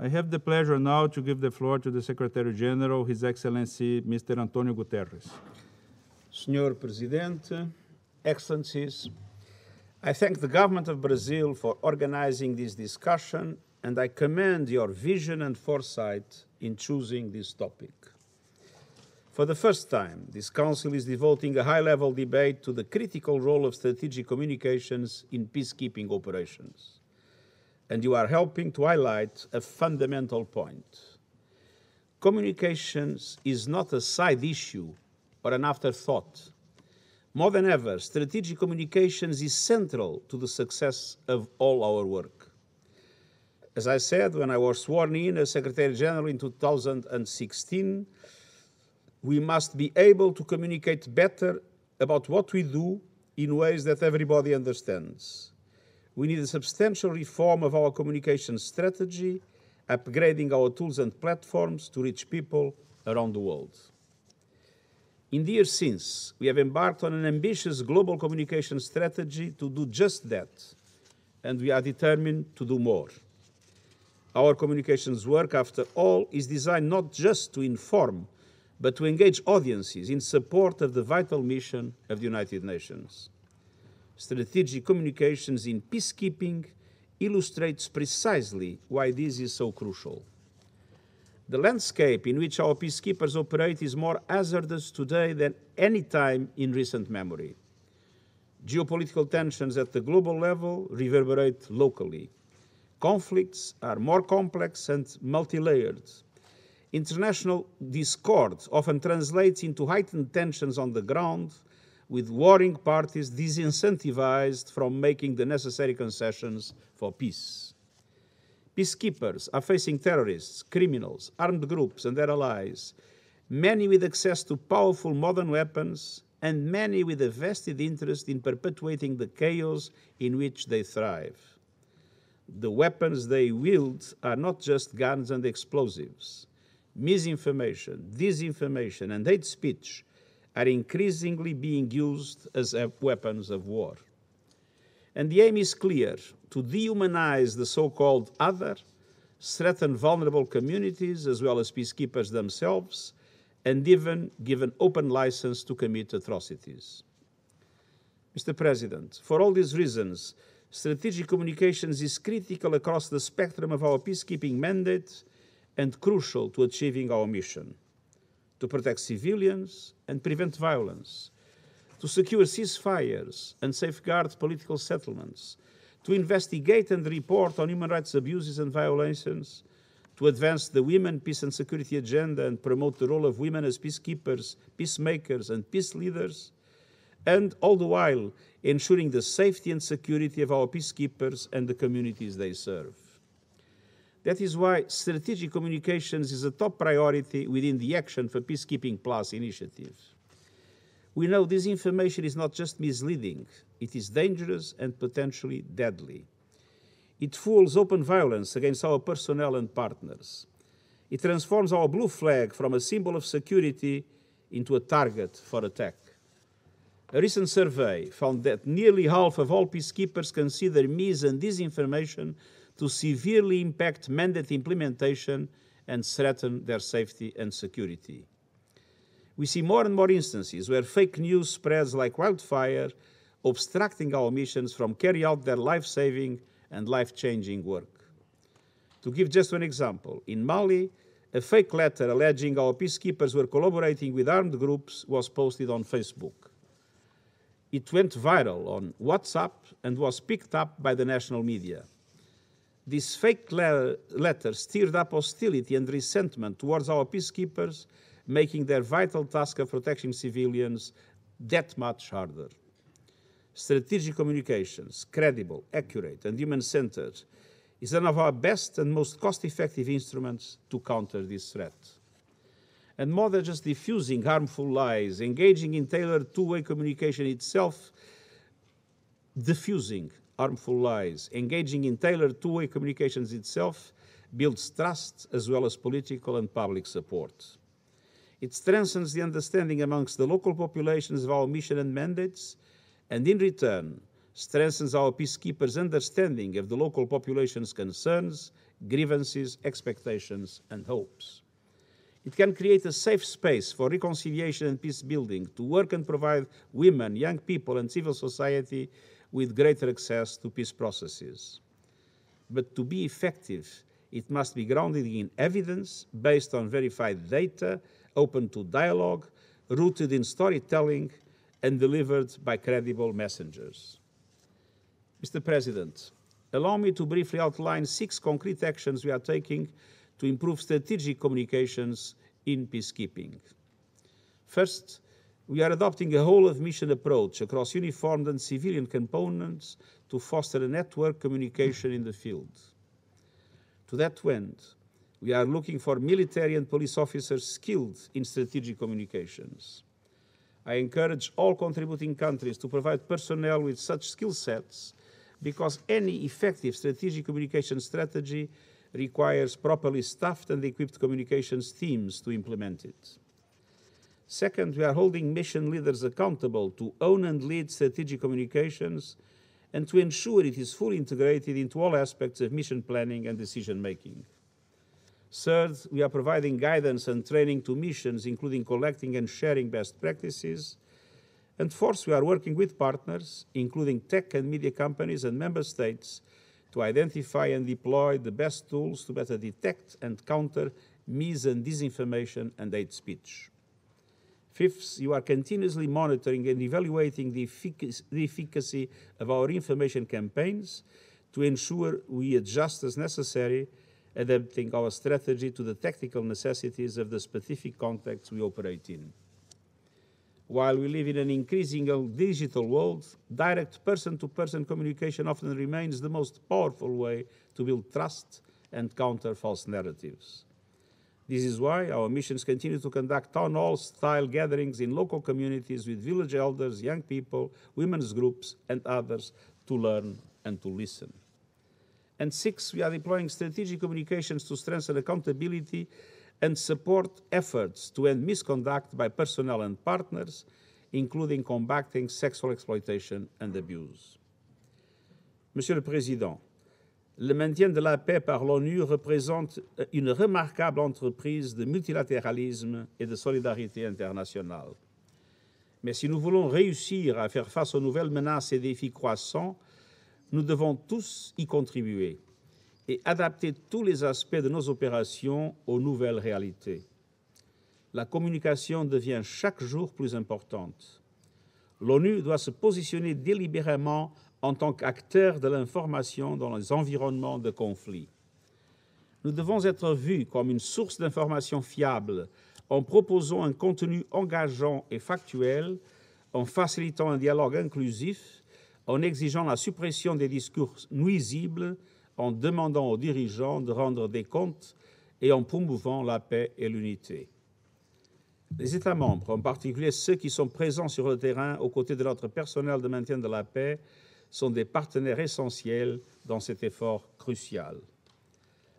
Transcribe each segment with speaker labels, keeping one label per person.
Speaker 1: I have the pleasure now to give the floor to the Secretary General, His Excellency Mr. António Guterres.
Speaker 2: Senhor Presidente, Excellencies, I thank the government of Brazil for organizing this discussion, and I commend your vision and foresight in choosing this topic. For the first time, this Council is devoting a high-level debate to the critical role of strategic communications in peacekeeping operations. And you are helping to highlight a fundamental point. Communications is not a side issue or an afterthought. More than ever, strategic communications is central to the success of all our work. As I said when I was sworn in as Secretary General in 2016, we must be able to communicate better about what we do in ways that everybody understands. We need a substantial reform of our communication strategy, upgrading our tools and platforms to reach people around the world. In the years since, we have embarked on an ambitious global communication strategy to do just that, and we are determined to do more. Our communications work, after all, is designed not just to inform, but to engage audiences in support of the vital mission of the United Nations. Strategic communications in peacekeeping illustrates precisely why this is so crucial. The landscape in which our peacekeepers operate is more hazardous today than any time in recent memory. Geopolitical tensions at the global level reverberate locally. Conflicts are more complex and multi-layered. International discord often translates into heightened tensions on the ground, with warring parties disincentivized from making the necessary concessions for peace. Peacekeepers are facing terrorists, criminals, armed groups and their allies, many with access to powerful modern weapons, and many with a vested interest in perpetuating the chaos in which they thrive. The weapons they wield are not just guns and explosives. Misinformation, disinformation, and hate speech are increasingly being used as weapons of war. And the aim is clear: to dehumanize the so-called other, threaten vulnerable communities as well as peacekeepers themselves, and even give an open license to commit atrocities. Mr. President, for all these reasons, strategic communications is critical across the spectrum of our peacekeeping mandate and crucial to achieving our mission: to protect civilians and prevent violence, to secure ceasefires and safeguard political settlements, to investigate and report on human rights abuses and violations, to advance the women, peace and security agenda and promote the role of women as peacekeepers, peacemakers and peace leaders, and all the while ensuring the safety and security of our peacekeepers and the communities they serve. That is why strategic communications is a top priority within the Action for Peacekeeping Plus initiative. We know this information is not just misleading, it is dangerous and potentially deadly. It fuels open violence against our personnel and partners. It transforms our blue flag from a symbol of security into a target for attack. A recent survey found that nearly half of all peacekeepers consider mis- and disinformation to severely impact mandate implementation and threaten their safety and security. We see more and more instances where fake news spreads like wildfire, obstructing our missions from carrying out their life-saving and life-changing work. To give just one example, in Mali, a fake letter alleging our peacekeepers were collaborating with armed groups was posted on Facebook. It went viral on WhatsApp and was picked up by the national media. This fake letter stirred up hostility and resentment towards our peacekeepers, making their vital task of protecting civilians that much harder. Strategic communications, credible, accurate, and human-centered, is one of our best and most cost-effective instruments to counter this threat. And more than just diffusing harmful lies, engaging in tailored two-way communication itself, diffusing harmful lies, engaging in tailored two-way communications itself builds trust as well as political and public support. It strengthens the understanding amongst the local populations of our mission and mandates, and in return, strengthens our peacekeepers' understanding of the local population's concerns, grievances, expectations, and hopes. It can create a safe space for reconciliation and peace building to work and provide women, young people, and civil society with greater access to peace processes. But to be effective, it must be grounded in evidence, based on verified data, open to dialogue, rooted in storytelling, and delivered by credible messengers. Mr. President, allow me to briefly outline 6 concrete actions we are taking to improve strategic communications in peacekeeping. First, we are adopting a whole-of-mission approach across uniformed and civilian components to foster a network communication in the field. To that end, we are looking for military and police officers skilled in strategic communications. I encourage all contributing countries to provide personnel with such skill sets because any effective strategic communication strategy requires properly staffed and equipped communications teams to implement it. Second, we are holding mission leaders accountable to own and lead strategic communications and to ensure it is fully integrated into all aspects of mission planning and decision-making. Third, we are providing guidance and training to missions, including collecting and sharing best practices. And fourth, we are working with partners, including tech and media companies and member states, to identify and deploy the best tools to better detect and counter mis- and disinformation and hate speech. Fifth, you are continuously monitoring and evaluating the efficacy of our information campaigns to ensure we adjust as necessary, adapting our strategy to the tactical necessities of the specific contexts we operate in. While we live in an increasingly digital world, direct person-to-person communication often remains the most powerful way to build trust and counter false narratives. This is why our missions continue to conduct town hall-style gatherings in local communities with village elders, young people, women's groups, and others to learn and to listen. And 6, we are deploying strategic communications to strengthen accountability and support efforts to end misconduct by personnel and partners, including combating sexual exploitation and abuse. Monsieur le Président, le maintien de la paix par l'ONU représente une remarquable entreprise de multilatéralisme et de solidarité internationale. Mais si nous voulons réussir à faire face aux nouvelles menaces et défis croissants, nous devons tous y contribuer et adapter tous les aspects de nos opérations aux nouvelles réalités. La communication devient chaque jour plus importante. L'ONU doit se positionner délibérément en tant qu'acteur de l'information dans les environnements de conflit. Nous devons être vus comme une source d'information fiable en proposant un contenu engageant et factuel, en facilitant un dialogue inclusif, en exigeant la suppression des discours nuisibles, en demandant aux dirigeants de rendre des comptes et en promouvant la paix et l'unité. Les États membres, en particulier ceux qui sont présents sur le terrain aux côtés de notre personnel de maintien de la paix, sont des partenaires essentiels dans cet effort crucial.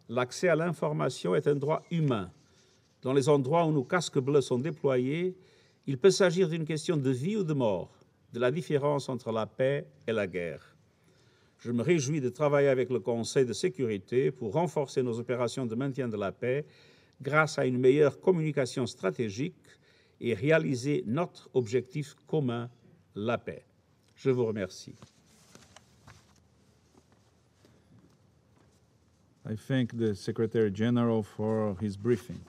Speaker 2: L'accès à l'information est un droit humain. Dans les endroits où nos casques bleus sont déployés, il peut s'agir d'une question de vie ou de mort, de la différence entre la paix et la guerre. Je me réjouis de travailler avec le Conseil de sécurité pour renforcer nos opérations de maintien de la paix grâce à une meilleure communication stratégique et réaliser notre objectif commun, la paix. Je vous remercie.
Speaker 1: I thank the Secretary General for his briefing.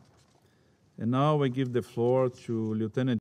Speaker 1: And now I give the floor to Lieutenant